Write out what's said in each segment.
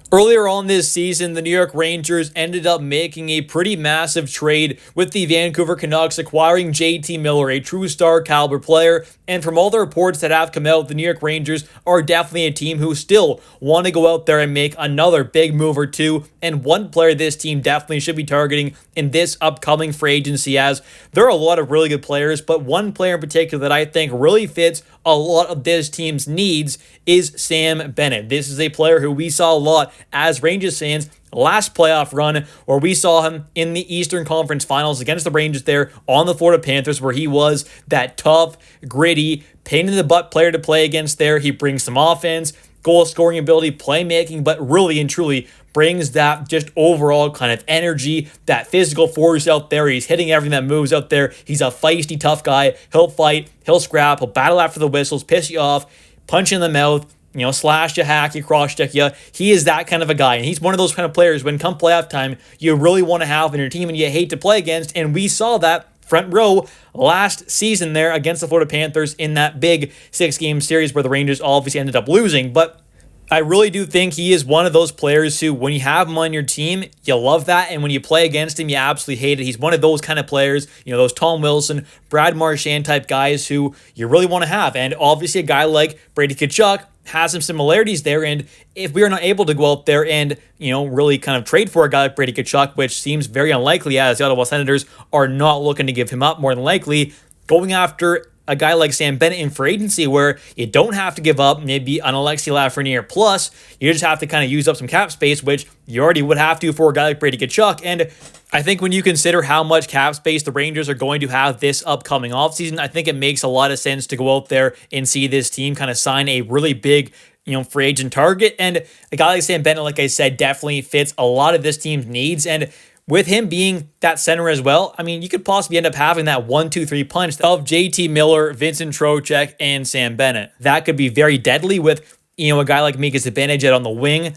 Earlier on this season, the New York Rangers ended up making a pretty massive trade with the Vancouver Canucks, acquiring JT Miller, a true star caliber player. And from all the reports that have come out, the New York Rangers are definitely a team who still want to go out there and make another big move or two. And one player this team definitely should be targeting in this upcoming free agency, as there are a lot of really good players, but one player in particular that I think really fits a lot of this team's needs is Sam Bennett. This is a player who we saw a lot as Rangers fans last playoff run, where we saw him in the Eastern Conference Finals against the Rangers there on the Florida Panthers, where he was that tough, gritty, pain in the butt player to play against there. He brings some offense, goal scoring ability, playmaking, but really and truly brings that just overall kind of energy, that physical force out there. He's hitting everything that moves out there. He's a feisty, tough guy. He'll fight, he'll scrap, he'll battle after the whistles, piss you off, punch you in the mouth, slash you, hack you, cross check you. He is that kind of a guy. And he's one of those kind of players when come playoff time, you really want to have in your team and you hate to play against. And we saw that front row last season there against the Florida Panthers in that big 6-game series where the Rangers obviously ended up losing. But I really do think he is one of those players who, when you have him on your team, you love that. And when you play against him, you absolutely hate it. He's one of those kind of players, those Tom Wilson, Brad Marchand type guys who you really want to have. And obviously a guy like Brady Tkachuk has some similarities there. And if we are not able to go out there and, really kind of trade for a guy like Brady Tkachuk, which seems very unlikely as the Ottawa Senators are not looking to give him up, more than likely going after a guy like Sam Bennett in free agency, where you don't have to give up maybe an Alexi Lafreniere plus, you just have to kind of use up some cap space, which you already would have to for a guy like Brady Tkachuk. And I think when you consider how much cap space the Rangers are going to have this upcoming offseason, I think it makes a lot of sense to go out there and see this team kind of sign a really big free agent target. And a guy like Sam Bennett, like I said, definitely fits a lot of this team's needs. And with him being that center as well, you could possibly end up having that 1-2-3 punch of JT Miller, Vincent Trocheck, and Sam Bennett. That could be very deadly with, a guy like Mika Zibanejad on the wing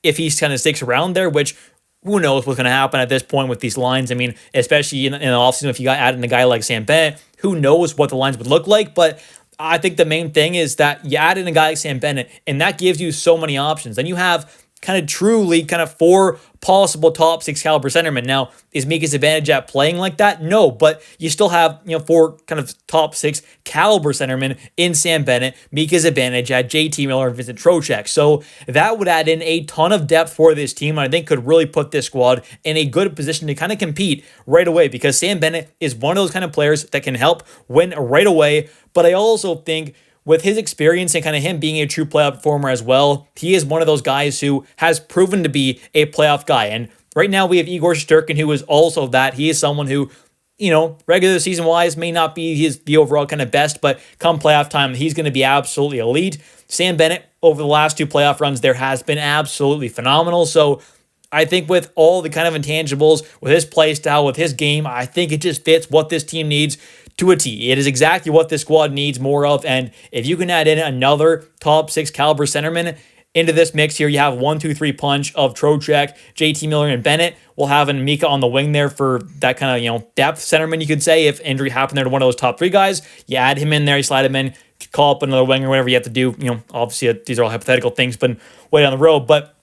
if he kind of sticks around there, which who knows what's going to happen at this point with these lines. Especially in the offseason, if you got added a guy like Sam Bennett, who knows what the lines would look like. But I think the main thing is that you add in a guy like Sam Bennett, and that gives you so many options. Then you have kind of truly kind of 4 possible top 6 caliber centermen. Now, is Mika Zibanejad playing like that? No, but you still have, 4 kind of top 6 caliber centermen in Sam Bennett, Mika Zibanejad, JT Miller, and Vincent Trocheck. So that would add in a ton of depth for this team, and I think could really put this squad in a good position to kind of compete right away, because Sam Bennett is one of those kind of players that can help win right away. But I also think with his experience and kind of him being a true playoff performer as well, he is one of those guys who has proven to be a playoff guy. And right now we have Igor Shesterkin, who is also that. He is someone who, regular season wise may not be the overall kind of best, but come playoff time, he's going to be absolutely elite. Sam Bennett, over the last 2 playoff runs, there has been absolutely phenomenal. So I think with all the kind of intangibles, with his play style, with his game, I think it just fits what this team needs to a T. It is exactly what this squad needs more of. And if you can add in another top 6 caliber centerman into this mix here, you have 1-2-3 punch of Trocheck, JT Miller, and Bennett. We'll have Mika on the wing there for that kind of, depth centerman, you could say. If injury happened there to one of those top 3 guys, you add him in there, you slide him in, call up another wing or whatever you have to do. Obviously these are all hypothetical things, but way down the road. But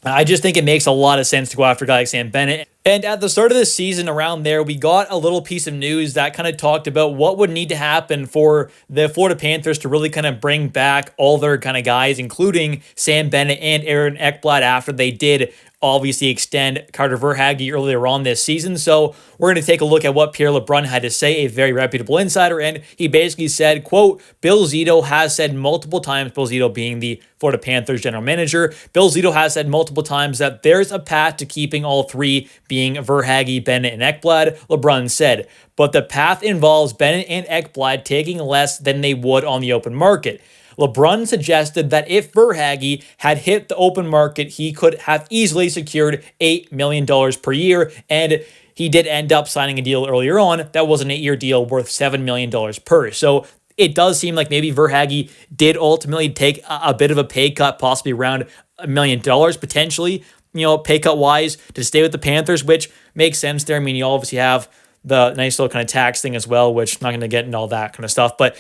I just think it makes a lot of sense to go after a guy like Sam Bennett. And at the start of the season around there, we got a little piece of news that kind of talked about what would need to happen for the Florida Panthers to really kind of bring back all their kind of guys, including Sam Bennett and Aaron Ekblad, after they did obviously extend Carter Verhaeghe earlier on this season. So we're going to take a look at what Pierre LeBrun had to say, a very reputable insider, and he basically said, quote, Bill Zito has said multiple times, Bill Zito being the Florida Panthers general manager, Bill Zito has said multiple times that there's a path to keeping all 3, being Verhaeghe, Bennett, and Ekblad, LeBrun said. But the path involves Bennett and Ekblad taking less than they would on the open market. LeBrun suggested that if Verhaeghe had hit the open market, he could have easily secured $8 million per year, and he did end up signing a deal earlier on that was an 8-year deal worth $7 million per. So it does seem like maybe Verhaeghe did ultimately take a bit of a pay cut, possibly around $1 million potentially, pay cut wise, to stay with the Panthers, which makes sense there. You obviously have the nice little kind of tax thing as well, which I'm not going to get into all that kind of stuff. But,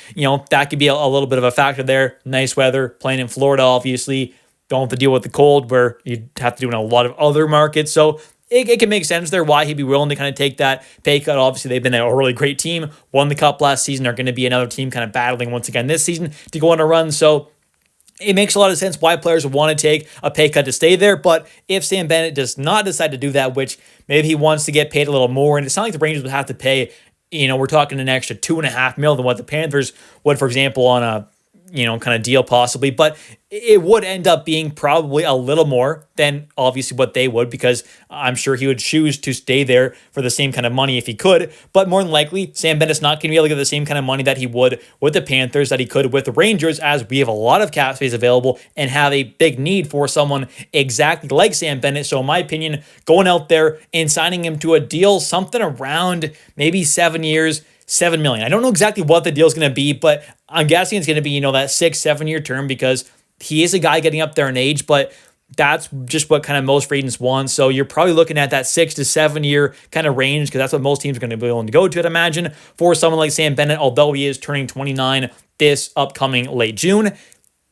that could be a little bit of a factor there. Nice weather, playing in Florida, obviously. don't have to deal with the cold where you'd have to do in a lot of other markets. So it can make sense there why he'd be willing to kind of take that pay cut. Obviously, they've been a really great team, won the cup last season, are going to be another team kind of battling once again this season to go on a run. So it makes a lot of sense why players would want to take a pay cut to stay there. But if Sam Bennett does not decide to do that, which maybe he wants to get paid a little more, and it's not like the Rangers would have to pay, we're talking an extra $2.5 million than what the Panthers would, for example, on a kind of deal possibly, but it would end up being probably a little more than obviously what they would, because I'm sure he would choose to stay there for the same kind of money if he could. But more than likely, Sam Bennett's not going to be able to get the same kind of money that he would with the Panthers that he could with the Rangers, as we have a lot of cap space available and have a big need for someone exactly like Sam Bennett. So in my opinion, going out there and signing him to a deal, something around maybe 7 years, $7 million. I don't know exactly what the deal is going to be, but I'm guessing it's going to be, that 6-7 year term, because he is a guy getting up there in age, but that's just what kind of most free agents want. So you're probably looking at that 6 to 7 year kind of range, because that's what most teams are going to be willing to go to, I'd imagine, for someone like Sam Bennett, although he is turning 29 this upcoming late June.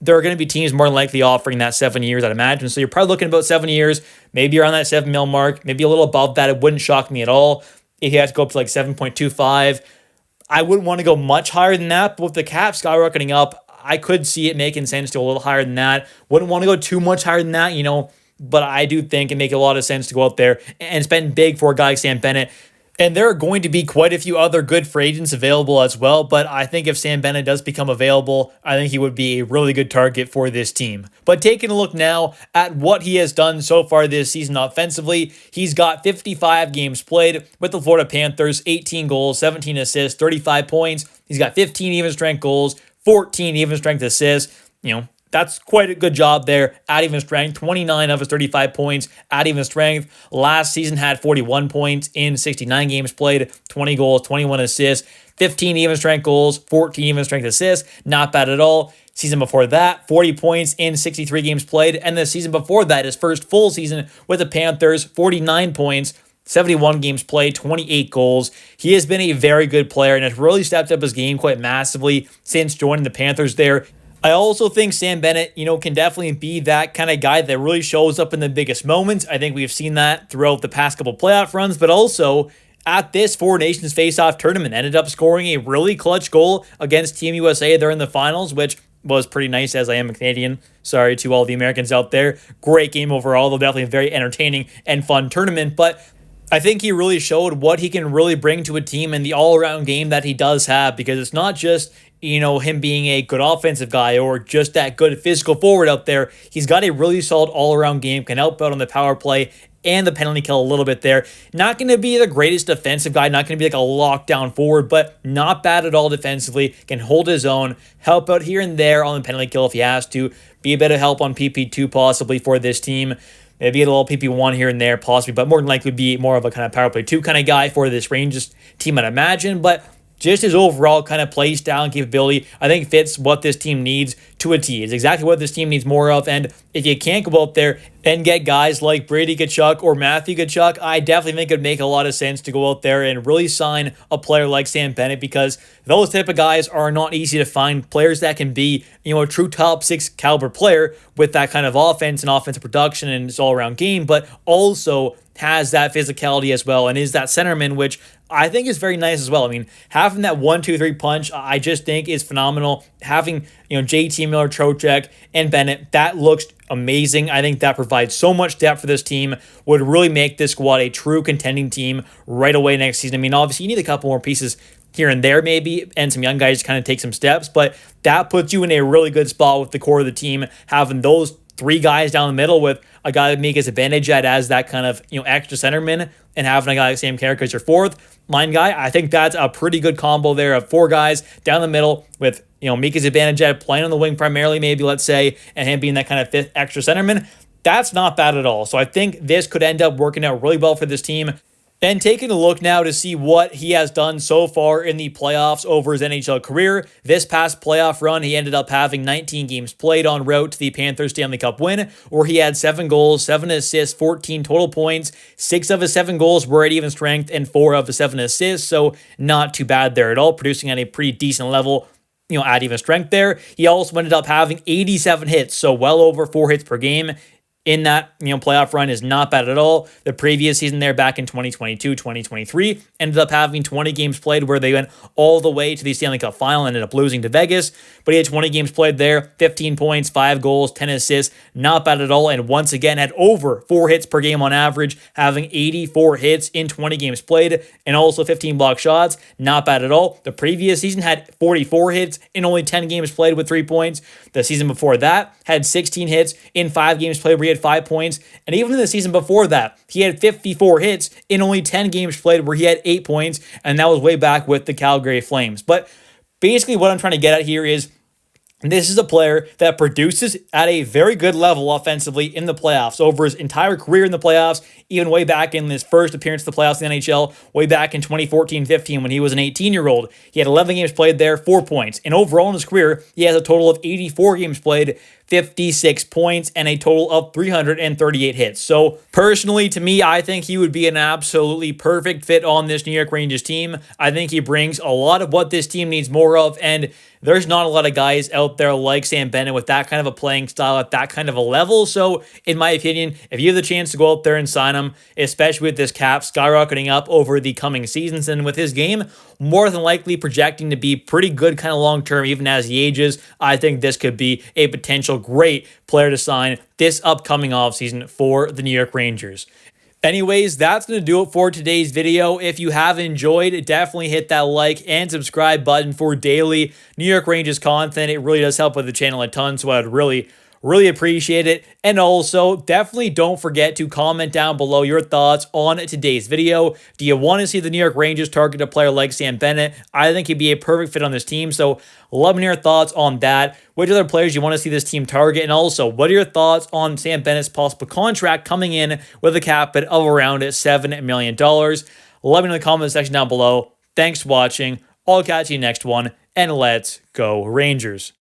There are going to be teams more than likely offering that 7 years, I'd imagine. So you're probably looking at about 7 years, maybe around that $7 million mark, maybe a little above that. It wouldn't shock me at all if he had to go up to like 7.25. I wouldn't want to go much higher than that, but with the cap skyrocketing up, I could see it making sense to go a little higher than that. Wouldn't want to go too much higher than that, but I do think it makes a lot of sense to go out there and spend big for a guy like Sam Bennett. And there are going to be quite a few other good free agents available as well, but I think if Sam Bennett does become available, I think he would be a really good target for this team. But taking a look now at what he has done so far this season offensively, he's got 55 games played with the Florida Panthers, 18 goals, 17 assists, 35 points. He's got 15 even strength goals, 14 even strength assists. That's quite a good job there at even strength. 29 of his 35 points at even strength. Last season had 41 points in 69 games played, 20 goals, 21 assists, 15 even strength goals, 14 even strength assists. Not bad at all. Season before that, 40 points in 63 games played. And the season before that, his first full season with the Panthers, 49 points, 71 games played, 28 goals. He has been a very good player and has really stepped up his game quite massively since joining the Panthers there. I also think Sam Bennett, can definitely be that kind of guy that really shows up in the biggest moments. I think we've seen that throughout the past couple playoff runs, but also at this Four Nations Face-Off tournament, ended up scoring a really clutch goal against Team USA there in the finals, which was pretty nice, as I am a Canadian. Sorry to all the Americans out there. Great game overall, though definitely a very entertaining and fun tournament, but I think he really showed what he can really bring to a team and the all-around game that he does have, because it's not just him being a good offensive guy or just that good physical forward out there. He's got a really solid all-around game, can help out on the power play and the penalty kill a little bit there. Not going to be the greatest defensive guy, not going to be like a lockdown forward, but not bad at all defensively, can hold his own, help out here and there on the penalty kill if he has to, be a bit of help on PP2 possibly for this team. Maybe get a little PP1 here and there possibly, but more than likely be more of a kind of power play 2 kind of guy for this Rangers team, I'd imagine. But just his overall kind of play style and capability, I think fits what this team needs to a T. It's exactly what this team needs more of. And if you can't go out there and get guys like Brady Tkachuk or Matthew Tkachuk, I definitely think it would make a lot of sense to go out there and really sign a player like Sam Bennett, because those type of guys are not easy to find. Players that can be, a true top 6 caliber player with that kind of offense and offensive production and his all-around game, but also has that physicality as well and is that centerman, which I think is very nice as well. I mean, having that 1-2-3 punch, I just think is phenomenal. Having, JT Miller, Trocheck, and Bennett, that looks amazing. I think that provides so much depth for this team, would really make this squad a true contending team right away next season. I mean, obviously, you need a couple more pieces here and there maybe, and some young guys to kind of take some steps, but that puts you in a really good spot with the core of the team, having those 3 guys down the middle with a guy like Mika Zibanejad as that kind of, extra centerman, and having a guy like Sam Carrick as your 4th line guy. I think that's a pretty good combo there of 4 guys down the middle with, Mika Zibanejad playing on the wing primarily, maybe, let's say, and him being that kind of 5th extra centerman. That's not bad at all. So I think this could end up working out really well for this team. And taking a look now to see what he has done so far in the playoffs over his NHL career. This past playoff run, he ended up having 19 games played en route to the Panthers Stanley Cup win, where he had 7 goals, 7 assists, 14 total points. 6 of his 7 goals were at even strength and 4 of the 7 assists, so not too bad there at all, producing at a pretty decent level. add even strength there. He also ended up having 87 hits, so well over 4 hits per game in that playoff run is not bad at all. The previous season there back in 2022, 2023 ended up having 20 games played where they went all the way to the Stanley Cup final and ended up losing to Vegas. But he had 20 games played there, 15 points, 5 goals, 10 assists, not bad at all. And once again had over 4 hits per game on average, having 84 hits in 20 games played and also 15 block shots, not bad at all. The previous season had 44 hits in only 10 games played with 3 points. The season before that had 16 hits in 5 games played where he had 5 points. And even in the season before that, he had 54 hits in only 10 games played where he had 8 points. And that was way back with the Calgary Flames. But basically what I'm trying to get at here is this is a player that produces at a very good level offensively in the playoffs over his entire career in the playoffs, even way back in his first appearance in the playoffs in the NHL, way back in 2014-15 when he was an 18-year-old. He had 11 games played there, 4 points. And overall in his career, he has a total of 84 games played, 56 points, and a total of 338 hits. So personally, to me, I think he would be an absolutely perfect fit on this New York Rangers team. I think he brings a lot of what this team needs more of, and there's not a lot of guys out there like Sam Bennett with that kind of a playing style at that kind of a level. So in my opinion, if you have the chance to go out there and sign him, especially with this cap skyrocketing up over the coming seasons and with his game more than likely projecting to be pretty good kind of long-term even as he ages, I think this could be a potential great player to sign this upcoming offseason for the New York Rangers. Anyways, that's going to do it for today's video. If you have enjoyed, definitely hit that like and subscribe button for daily New York Rangers content. It really does help with the channel a ton, so I'd really appreciate it. And also, definitely don't forget to comment down below your thoughts on today's video. Do you want to see the New York Rangers target a player like Sam Bennett? I think he'd be a perfect fit on this team, so love to hear your thoughts on that. Which other players you want to see this team target? And also, what are your thoughts on Sam Bennett's possible contract coming in with a cap hit of around $7 million? Let me know in the comment section down below. Thanks for watching. I'll catch you next one, and let's go Rangers.